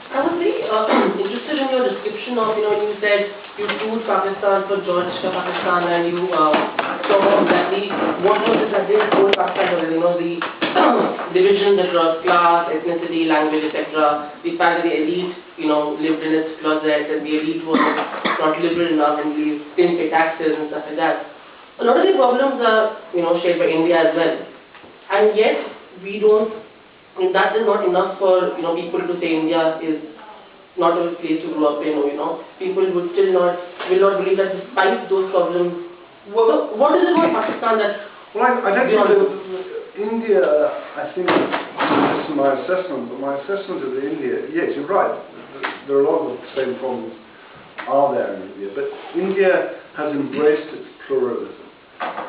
I was very interested in your description of, you said you toured Pakistan for George ka Pakistan, and you saw exactly what was exactly the whole Pakistan, the division across class, ethnicity, language, etc. The fact that the elite, lived in its closet, and the elite was not liberal enough and we didn't pay taxes and stuff like that. A lot of the problems are, shared by India as well. And yet, we don't. That is not enough for people to say India is not a place to grow up in. People would still will not believe that despite those problems. What is it about Pakistan that? Well, I don't think that India. I think this is my assessment, but my assessment of India. Yes, you're right. There are a lot of the same problems are there in India, but India has embraced its pluralism.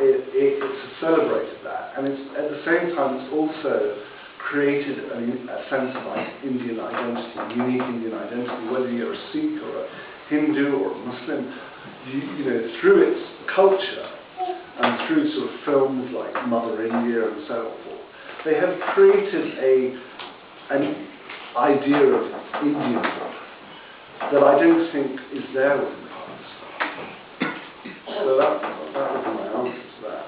It's celebrated that, and it's at the same time it's also created a sense of Indian identity, unique Indian identity, whether you're a Sikh or a Hindu or a Muslim, through its culture and through sort of films like Mother India and so forth, they have created an idea of Indianhood that I don't think is there within Pakistan. So that would be my answer to that.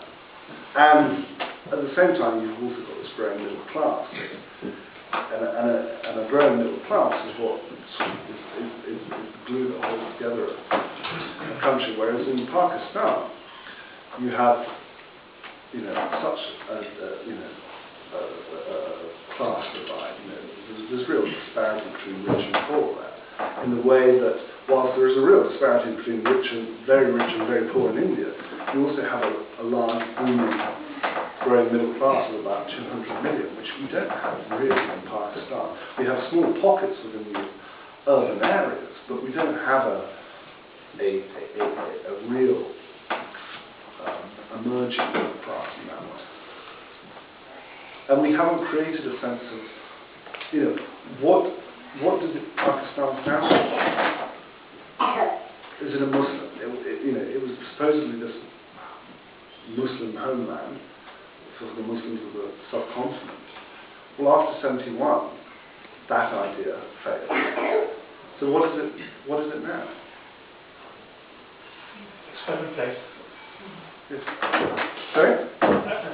And at the same time, you've also got this growing middle class, and a growing middle class is what is the glue that holds together a country. Whereas in Pakistan, you have such a class divide. There's real disparity between rich and poor there. In the way that whilst there is a real disparity between very rich and very poor in India, you also have a large booming growing middle class of about 200 million, which we don't have really in Pakistan. We have small pockets within the urban areas, but we don't have a real emerging middle class in that way. And we haven't created a sense of, what does Pakistan stand for? Is it a Muslim? It was supposedly this Muslim homeland for the Muslims of the subcontinent. Well, after 71, that idea failed. So what is it now? Experiment place. Yes. Sorry? I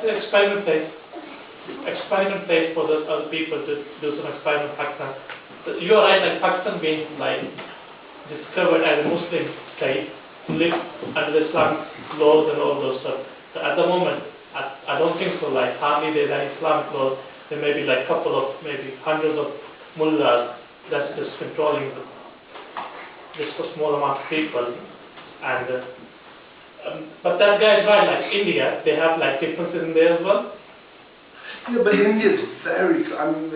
think experiment place. Experiment place for the other people to do some experiment in Pakistan. You're right, like Pakistan being discovered as a Muslim state, live under the Islamic laws and all those stuff. So at the moment, I don't think so. Hardly there's any Islamic laws. There may be maybe hundreds of mullahs that's just controlling just a small amount of people. And but that guy is right. India, they have differences in there as well. Yeah, but India's very. I mean,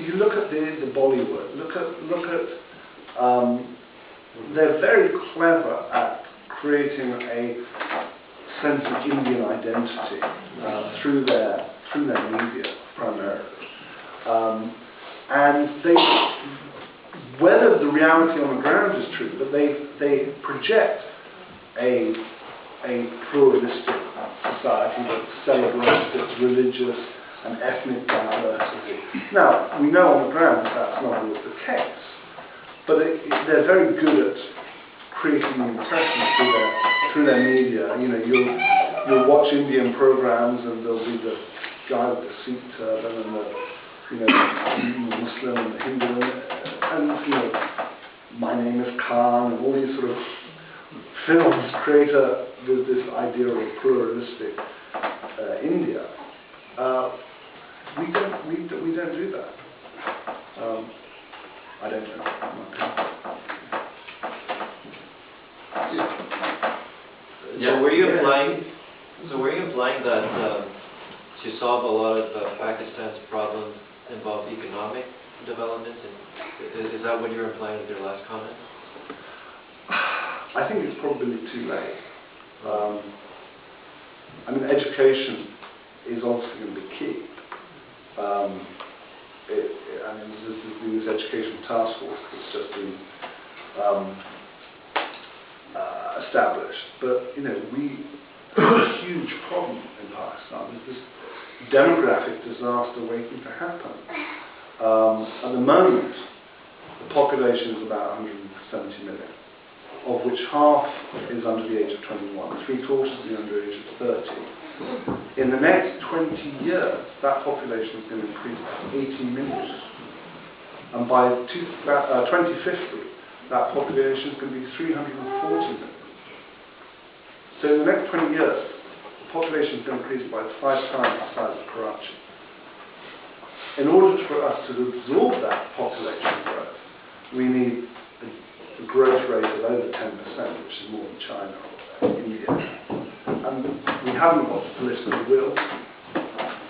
you look at the Bollywood. Look at. They're very clever at creating a sense of Indian identity through their media primarily, and whether the reality on the ground is true, but they project a pluralistic society that celebrates its religious and ethnic diversity. Now, we know on the ground that's not always the case, but they're very good at creating the impression through their media. You'll watch Indian programs and there'll be the guy with the Sikh turban and the Muslim and the Hindu and My Name is Khan and all these sort of films create this idea of a pluralistic India. We don't do that. I don't know. Yeah, were you implying that to solve a lot of Pakistan's problems involve economic development? And is that what you were implying with your last comment? I think it's probably too late. I mean, education is obviously going to be key. There's been this education task force that's just been established, but we have a huge problem in Pakistan. There's this demographic disaster waiting to happen. At the moment, the population is about 170 million, of which half is under the age of 21, 3/4 is under the age of 30. In the next 20 years, that population is going to increase to 80 million. And by 2050, that population is going to be 340 million. So in the next 20 years, the population is going to increase by 5 times the size of Karachi. In order for us to absorb that population growth, we need a growth rate of over 10%, which is more than China or India. And we haven't got the political will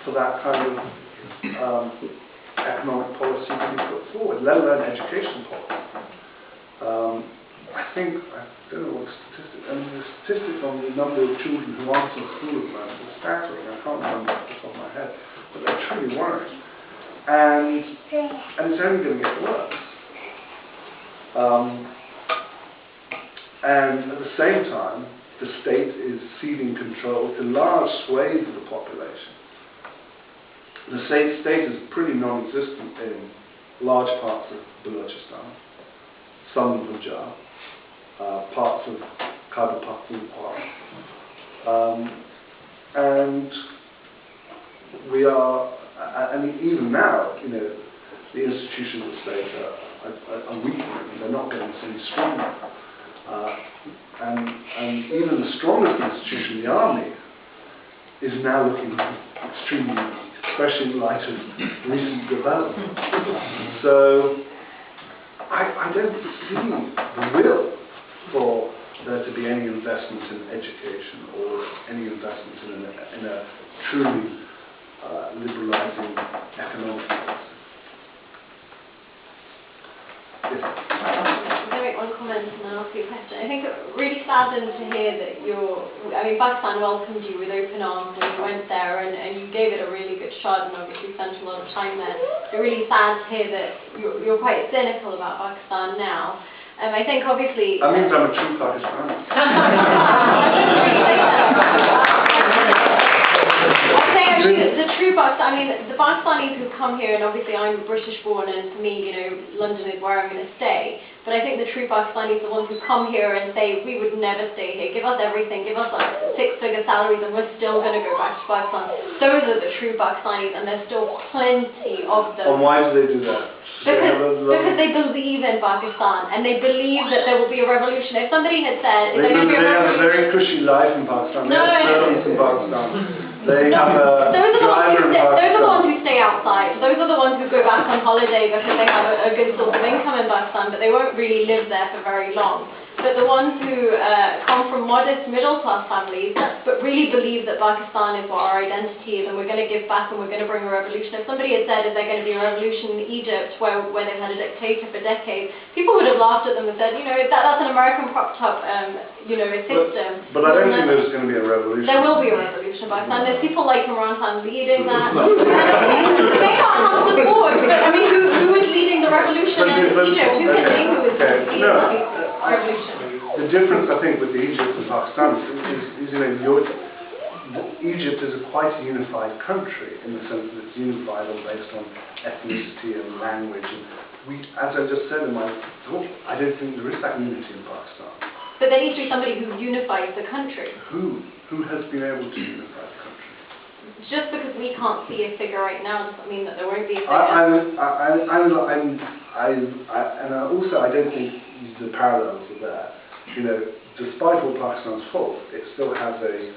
for that kind of economic policy to be put forward, let alone education policy. I don't know what the statistic, the statistics on the number of children who aren't in school at the moment is staggering. I can't remember off the top of my head, but they're truly worrying. And it's only going to get worse. And at the same time, the state is ceding control to large swathes of the population. The state is pretty non-existent in large parts of Balochistan, some of Punjab, parts of Khyber Pakhtunkhwa, and we are, and even now, the institutions of the state are weakening. They're not getting any stronger, and even the strongest institution, the army, is now looking extremely weak, especially in light of recent developments. So I don't see the will for there to be any investment in education or any investment in a truly liberalising economic policy. Yes. I'm going to make one comment and then ask you a question. I think it really saddened to hear that Pakistan welcomed you with open arms when you went there, and you gave it a really good shot and obviously spent a lot of time there. It's really sad to hear that you're quite cynical about Pakistan now. I think obviously... That means I'm a true Pakistani. I'd say actually the true the Pakistanis who come here, and obviously I'm British born, and for me, London is where I'm going to stay. But I think the true Pakistanis are the ones who come here and say, we would never stay here, give us everything, give us like 6-figure salaries, and we're still going to go back to Pakistan. Those are the true Pakistanis, and there's still plenty of them. And why do they do that? Because they believe in Pakistan, and they believe that there will be a revolution. If somebody had said... They have a very cushy life in Pakistan. They have servants in Pakistan. They have a driver in Pakistan. Those are the ones who stay outside. Those are the ones who go back on holiday because they have a good source of income in Pakistan, but they won't really live there for very long. But the ones who come from modest middle-class families, but really believe that Pakistan is what our identity is, and we're going to give back and we're going to bring a revolution. If somebody had said, is there going to be a revolution in Egypt where they've had a dictator for decades, people would have laughed at them and said, that's an American propped-up, system. But I don't think there's going to be a revolution. There will be a revolution in Pakistan. There's people like Imran Khan leading that. They may not have support, but who is leading the revolution in Egypt? Who can say who is leading the revolution? The difference, I think, with Egypt and Pakistan is Egypt is quite a unified country in the sense that it's unified or based on ethnicity and language. And as I just said in my talk, I don't think there is that unity in Pakistan. But there needs to be somebody who unifies the country. Who has been able to unify the country? Just because we can't see a figure right now doesn't mean that there won't be a figure. And also I don't think the parallels are there. Despite all Pakistan's faults, it still has a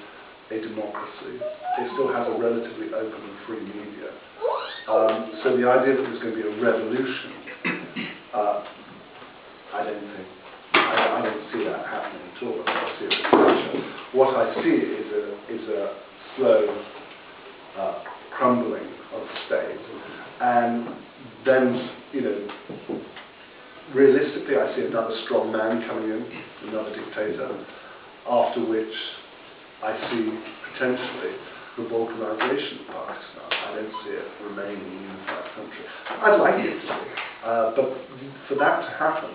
democracy. It still has a relatively open and free media. So the idea that there's going to be a revolution, I don't see that happening at all. I see it potential. What I see is a slow crumbling of the state, and then realistically, I see another strong man coming in, another dictator, after which I see potentially the balkanization of Pakistan. I don't see it remaining a unified country. I'd like it to be, but for that to happen,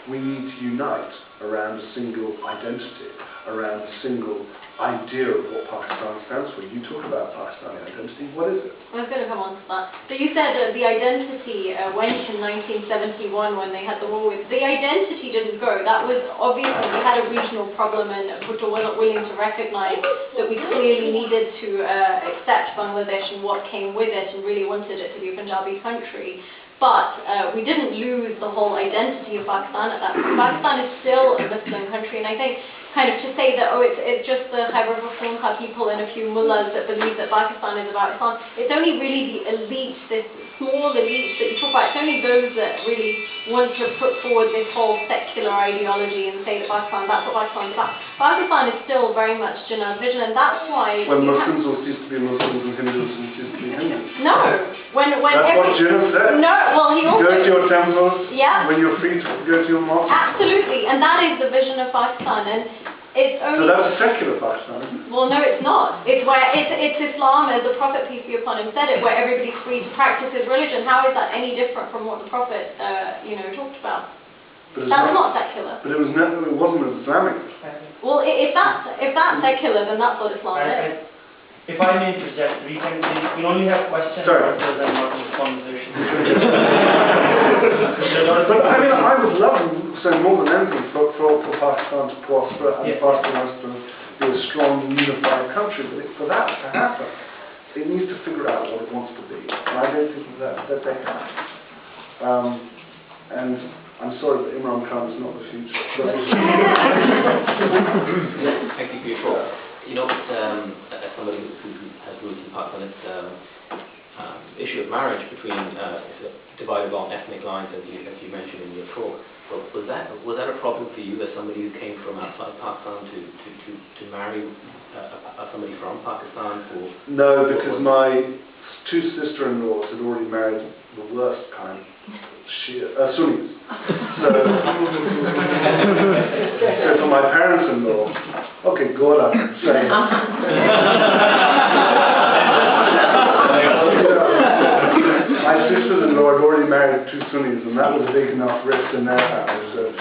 we need to unite around a single identity. around a single idea of what Pakistan stands for. You talk about Pakistani identity. What is it? I was going to come on to that. So you said the identity went in 1971 when they had the war with. The identity didn't go. That was obviously we had a regional problem, and Bhutto wasn't willing to recognise that we clearly needed to accept Bangladesh and what came with it, and really wanted it to be a Punjabi country. But we didn't lose the whole identity of Pakistan at that point. Pakistan is still a Muslim country, and I think kind of to say that, oh, it's just the Khyber Pakhtunkhwa people and a few mullahs that believe that Pakistan is about Islam, it's only really the elite, this small elite that you talk about, it's only those that really want to put forward this whole secular ideology and say that Pakistan, that's what Pakistan is about. Pakistan is still very much Jinnah's vision, and that's why... When Muslims all cease to be Muslims and Hindus cease to be Hindus. No. When that's what Jinnah said. No, well he also... Go to your temples, yeah. When you're free to go to your mosque. Absolutely, and that is the vision of Pakistan, and it's only... So that's secular Pakistan, isn't it? Well, no, it's not. It's where it's Islam, as the Prophet, peace be upon him, said it, where everybody's free to practice his religion. How is that any different from what the Prophet, talked about? That's not secular. But it wasn't Islamic. Well, if that's secular, then that's what Islam is. If I may interject, we only have questions Sorry. rather than not conversation. But I mean, I would love to say more than anything for Pakistan to prosper and Pakistan to be a strong, unified country. But for that to happen, it needs to figure out what it wants to be. And I don't think that they have. And I'm sorry that Imran Khan is not the future. Thank you for your talk. You know, as somebody who has roots in Pakistan, it's issue of marriage between divided along ethnic lines, as you mentioned in your talk. Was that a problem for you as somebody who came from outside Pakistan to marry somebody from Pakistan? No, because my two sister-in-laws had already married the worst kind, Sunnis. So for my parents-in-law, okay, God, I can say. My sisters-in-law had already married two Sunnis, and that was a big enough risk in their family.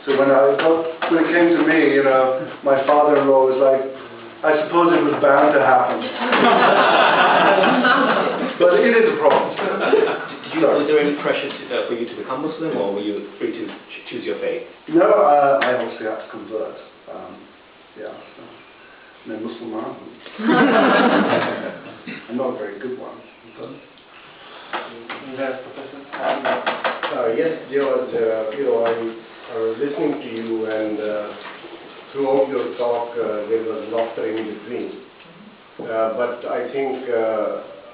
So when it came to me, my father-in-law was like, I suppose it was bound to happen. But it is a problem. Was there any pressure for you to become Muslim, or were you free to choose your faith? No, I obviously had to convert. I'm a Muslim. I'm not a very good one. But Yes, Professor. Yes, George, I was listening to you, and throughout your talk there was laughter in between. But I think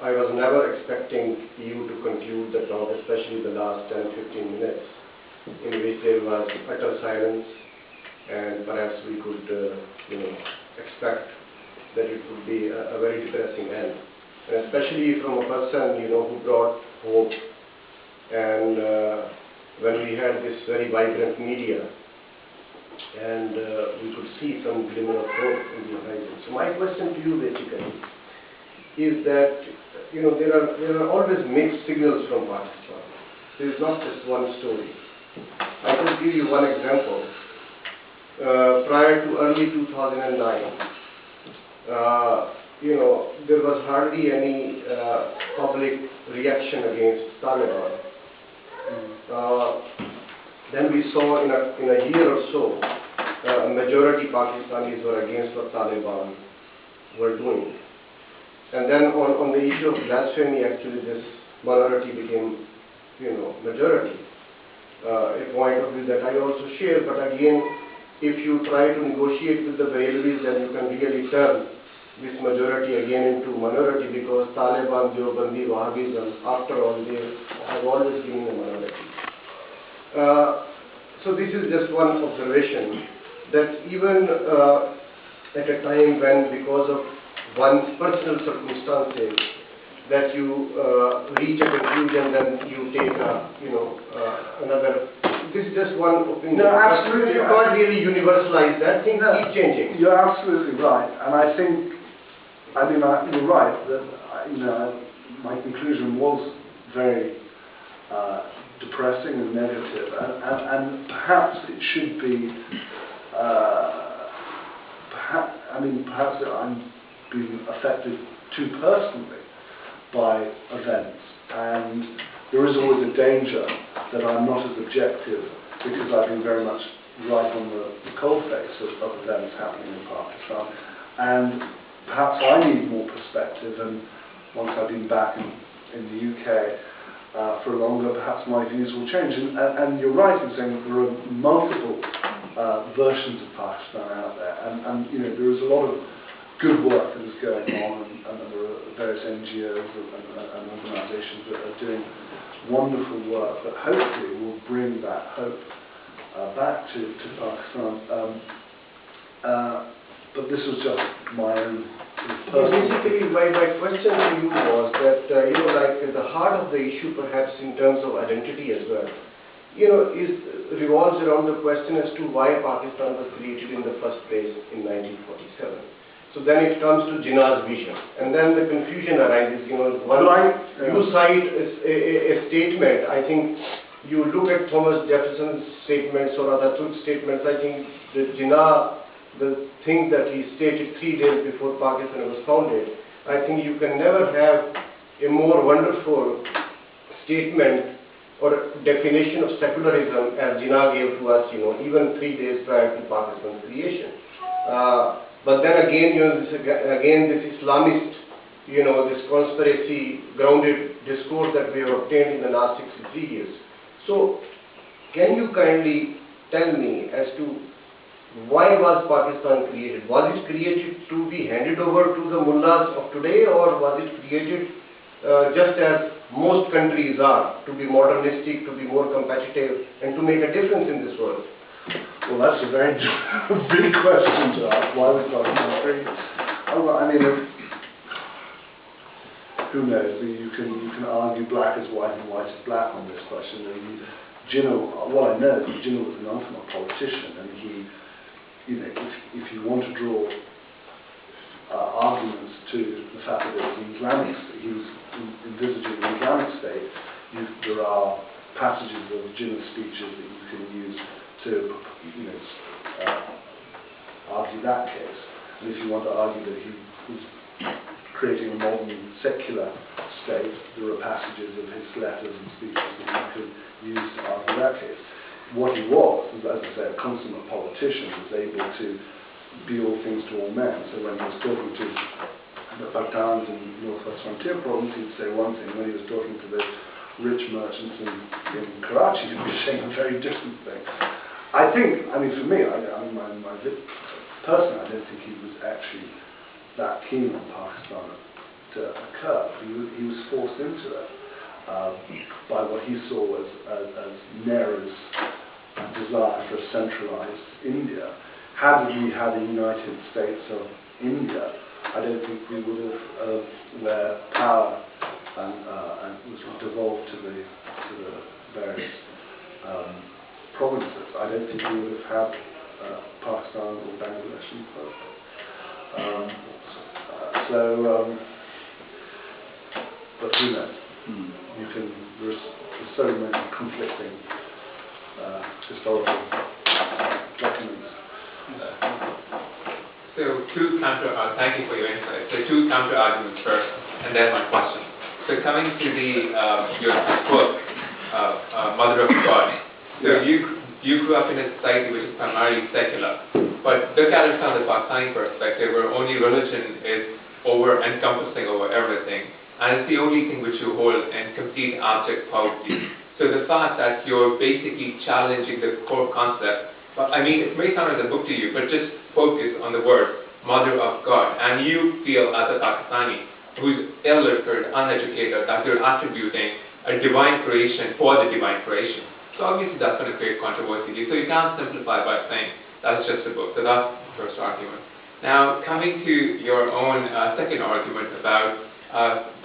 I was never expecting you to conclude the talk, especially the last 10-15 minutes, in which there was utter silence, and perhaps we could expect that it would be a very depressing end. And especially from a person who brought hope, and when we had this very vibrant media, and we could see some glimmer of hope in the horizon. So my question to you basically is that there are always mixed signals from Pakistan. There is not just one story. I could give you one example. Prior to early 2009, there was hardly any public reaction against Taliban. Then we saw in a year or so, a majority Pakistanis were against what Taliban were doing. And then on the issue of blasphemy, actually this minority became, majority. A point of view that I also share, but again, if you try to negotiate with the Brahmanis, then you can really turn this majority again into minority, because Taliban, Deobandi, Wahhabism, after all, they have always been a minority. So this is just one observation, that even at a time when, because of one's personal circumstances, that you reach a conclusion, then you take another. This is just one opinion. No, absolutely. You can't really universalize that. Things keep changing. You're absolutely right, and I think, you're right that my conclusion was very depressing and negative, and perhaps it should be I mean, perhaps I'm being affected too personally by events, and there is always a danger that I'm not as objective because I've been very much right on the coalface of events happening in Pakistan, and perhaps I need more perspective, and once I've been back in the UK for longer, perhaps my views will change. And you're right in saying there are multiple versions of Pakistan out there, and you know, there is a lot of good work that is going on, and there are various NGOs and organisations that are doing wonderful work that hopefully will bring that hope back to Pakistan. But this was just my own personal... Basically, my question to you was that, you know, like the heart of the issue perhaps in terms of identity as well, you know, revolves around the question as to why Pakistan was created in the first place in 1947. So then it comes to Jinnah's vision, and then the confusion arises, you know, you cite a statement, I think you look at Thomas Jefferson's statements or other statements, I think that Jinnah, the thing that he stated 3 days before Pakistan was founded, I think you can never have a more wonderful statement or definition of secularism as Jinnah gave to us, you know, even 3 days prior to Pakistan's creation. But then again, you know, this Islamist, you know, this conspiracy-grounded discourse that we have obtained in the last 63 years. So, can you kindly tell me as to why was Pakistan created? Was it created to be handed over to the mullahs of today, or was it created just as most countries are, to be modernistic, to be more competitive, and to make a difference in this world? Well, that's a very big question to ask. Why was Pakistan created? I mean, who knows? You can argue black is white and white is black on this question. Jinnah, what I know is that Jinnah was an ultimate politician, and he, you know, if you want to draw arguments to the fact that it was an Islamic state, he was envisaging an Islamic state, there are passages of Jinnah's speeches that you can use to, you know, argue that case. And if you want to argue that he was creating a modern secular state, there are passages of his letters and speeches that you could use to argue that case. What he was, as I say, a consummate politician, was able to be all things to all men. So when he was talking to the Pathans in Northwest Frontier Province, he'd say one thing. When he was talking to the rich merchants in Karachi, he'd be saying a very different thing. I think, I mean, for me, personally, I don't think he was actually that keen on Pakistan to occur. He was forced into it by what he saw as Nehru's desire for a centralized India. Had we had a United States of India, I don't think we would have where power and was devolved to the various provinces. I don't think we would have had Pakistan or Bangladesh in the first place. But who knows? There's so many conflicting historical documents. So thank you for your insight. So 2 counter arguments first, and then my question. So coming to your book, Mother of God. So you grew up in a society which is primarily secular, but look at it from the Pakistani perspective, where only religion is encompassing over everything, and it's the only thing which you hold in complete abject poverty. So the fact that you're basically challenging the core concept, but I mean, it may sound as a book to you, but just focus on the word Mother of God, and you feel as a Pakistani who's illiterate, uneducated, that you're attributing a divine creation for the divine creation. So obviously that's going to create controversy. So you can't simplify by saying that's just a book. So that's the first argument. Now, coming to your own second argument about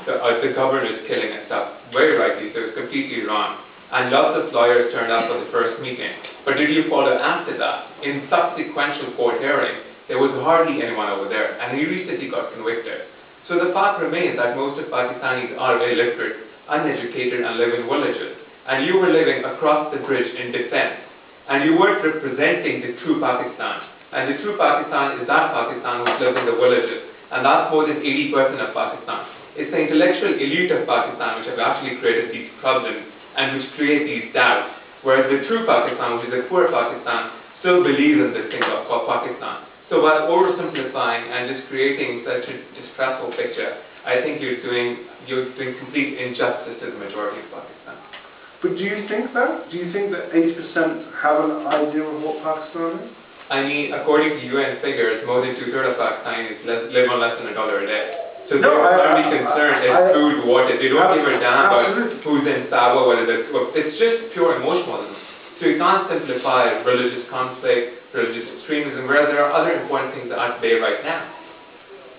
the governors killing and stuff, very rightly, so it's completely wrong. And lots of lawyers turned up for the first meeting. But did you follow after that? In subsequent court hearings, there was hardly anyone over there, and he recently got convicted. So the fact remains that most of Pakistanis are illiterate, uneducated, and live in villages. And you were living across the bridge in defense, and you weren't representing the true Pakistan. And the true Pakistan is that Pakistan which lives in the villages, and that's more than 80% of Pakistan. It's the intellectual elite of Pakistan which have actually created these problems and which create these doubts, whereas the true Pakistan, which is the poor Pakistan, still believes in this thing called Pakistan. So by oversimplifying and just creating such a distressful picture, I think you're doing complete injustice to the majority of Pakistan. But do you think that? Do you think that 80% have an idea of what Pakistan is? I mean, according to UN figures, more than 2/3 of Pakistanis live on less than $1 a day. So No, they're primarily concerned is food, water. They don't give a damn about who's in Sawa, whether it's just pure emotionalism. So you can't simplify religious conflict, religious extremism, whereas there are other important things that aren't there right now.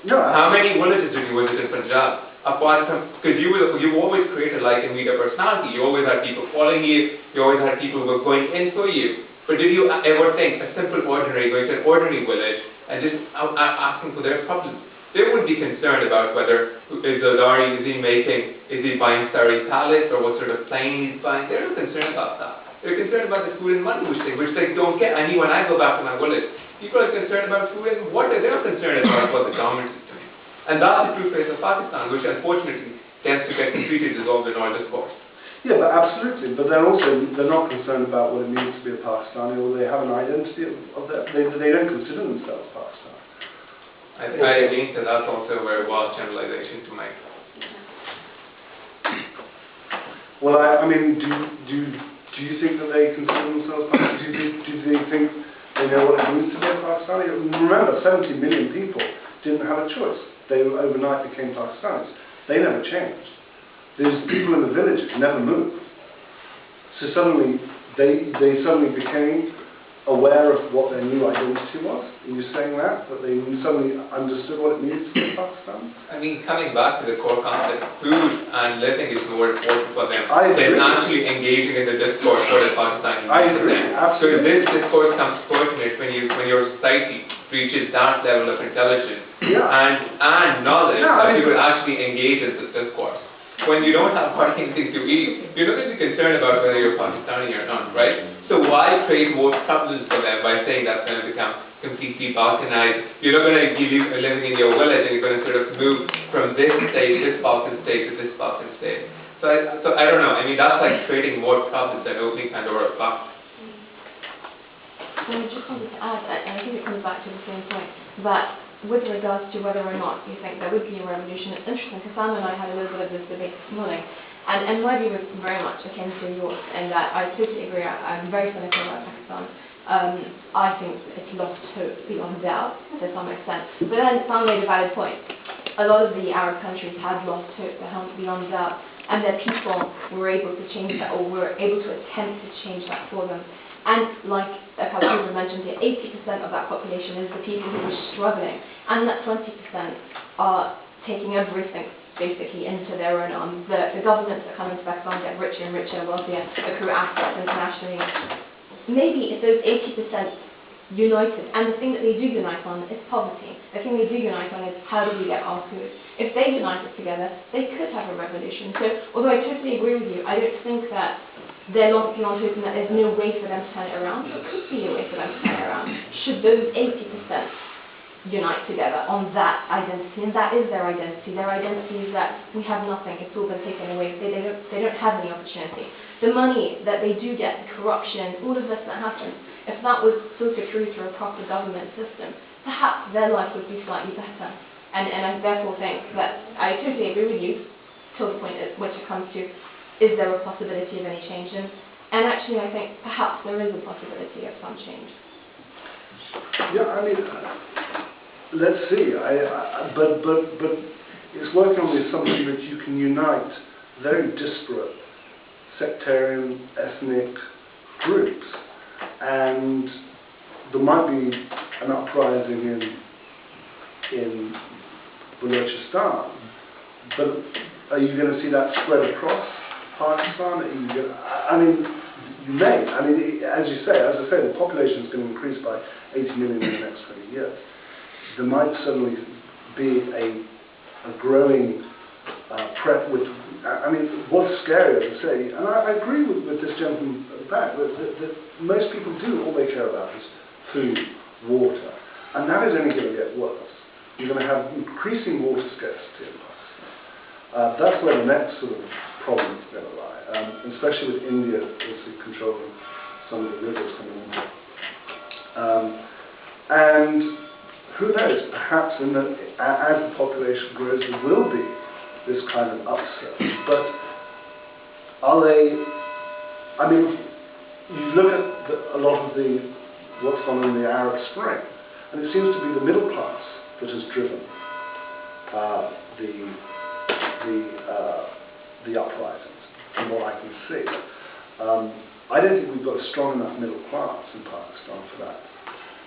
No. How many villages did you visit in Punjab? Apart from, because you always created like a media personality. You always had people following you. You always had people who were going in for you. But did you ever think a simple ordinary going to an ordinary village and just asking for their problems? They wouldn't be concerned about whether is he buying Sari pallets or what sort of plane he's buying. They're not concerned about that. They're concerned about the food and money which they don't get. I mean, when I go back to my village, people are concerned about food and water. They're not concerned about what the government is doing. And that's the true face of Pakistan, which unfortunately tends to get completely dissolved in all discourse. Yeah, but absolutely. But they're not concerned about what it means to be a Pakistani, or they have an identity of that. They don't consider themselves Pakistani. I think that's also a very wild generalization to make. Well, I mean, do you think that they consider themselves Pakistani? Do they think they know what it means to be a Pakistani? Remember, 70 million people didn't have a choice. They overnight became Pakistanis. They never changed. There's people in the villages never moved. So suddenly, they suddenly became aware of what their new identity was. Are you saying that they suddenly understood what it means to be Pakistan? I mean, coming back to the core concept, food and living is more important for them I agree. than actually engaging in the discourse for the Pakistani. I agree, absolutely. So this discourse comes pertinent when your society reaches that level of intelligence and knowledge that you will actually engage in this discourse. When you don't have anything to eat, you're not going to be concerned about whether you're Pakistani or not, right? So why create more problems for them by saying that's going to become completely Balkanized? You're not going to be living in your village and you're going to sort of move from this state, this Balkan state to this Balkan state. So I don't know. I mean, that's like creating more problems than opening Pandora's box. I just wanted to add, and I think it comes back to the same point, that with regards to whether or not you think there would be a revolution, it's interesting because Sam and I had a little bit of this debate this morning, and my view was very much akin to yours in that I totally agree. I'm very cynical about Pakistan. I think it's lost hope beyond doubt to some extent. But then Sam made a valid point. A lot of the Arab countries had lost hope beyond doubt, and their people were able to change that, or were able to attempt to change that for them. And like Kalauza mentioned here, 80% of that population is the people who are struggling, and that 20% are taking everything basically into their own arms. The governments that come into Pakistan get richer and richer, wealthier, accrue assets internationally. Maybe if those 80% united, and the thing that they do unite on is poverty. The thing they do unite on is how do we get our food. If they united together, they could have a revolution. So although I totally agree with you, I don't think that they're lost beyond hope and that there's no way for them to turn it around. There could be a way for them to turn it around. Should those 80% unite together on that identity, and that is their identity. Their identity is that we have nothing, it's all been taken away. They don't have any opportunity. The money that they do get, the corruption, all of this that happens, if that was filtered through a proper government system, perhaps their life would be slightly better. And I therefore think that I totally agree with you till the point at which it comes to, is there a possibility of any change? And actually I think perhaps there is a possibility of some change. Yeah, I mean, let's see. But it's working on the assumption that you can unite very disparate sectarian, ethnic groups, and there might be an uprising in Balochistan, but are you going to see that spread across Pakistan? I mean, you may. I mean, as I say, the population is going to increase by 80 million in the next 20 years. There might suddenly be a growing threat with. I mean, what's scary, as I say, and I agree with this gentleman at the back, that most people do, all they care about is food, water. And that is only going to get worse. You're going to have increasing water scarcity in Pakistan. That's where the next sort of problem is going to lie, especially with India also controlling some of the rivers coming in. And who knows, perhaps as the population grows, there will be this kind of upsurge. But are they, I mean, you look at a lot of what's gone on in the Arab Spring, and it seems to be the middle class that has driven the uprisings, from what I can see. I don't think we've got a strong enough middle class in Pakistan for that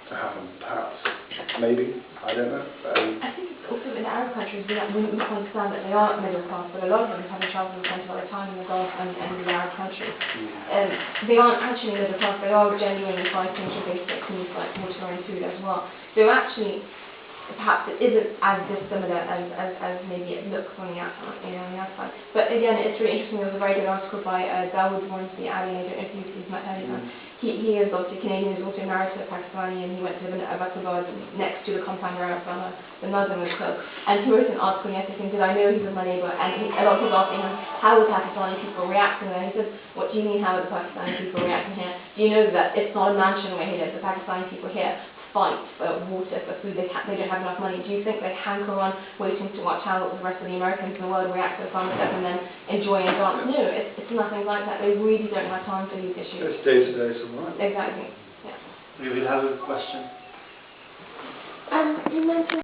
to happen, perhaps. Maybe, I don't know. I think also in Arab countries, we understand that they are middle class, but a lot of them have traveled and spent a lot of time in the Gulf and the Arab countries. They aren't actually middle class, they are genuinely fighting for basic needs like water and food as well. So actually, perhaps it isn't as dissimilar as maybe it looks on the outside. But again, it's really interesting. There was a very good article by Dawood Warnsby Ali, I don't know if you've met him. He is obviously Canadian, he's also married to a Pakistani, and he went to live in Abbottabad next to the compound where the Muslim was killed. And he wrote an article yesterday saying, did I know he was my neighbour? And a lot of people asking him, how will Pakistani people react? And he said, what do you mean, how will the Pakistani people react here? Do you know that it's not a mansion where he lives? The Pakistani people here fight for water, for food, they don't have enough money. Do you think they hanker on waiting to watch how the rest of the Americans in the world react to the farmers and then enjoy and dance? No, it's nothing like that. They really don't have time for these issues. It's day-to-day survival. Exactly. Yeah. We will have a question. You mentioned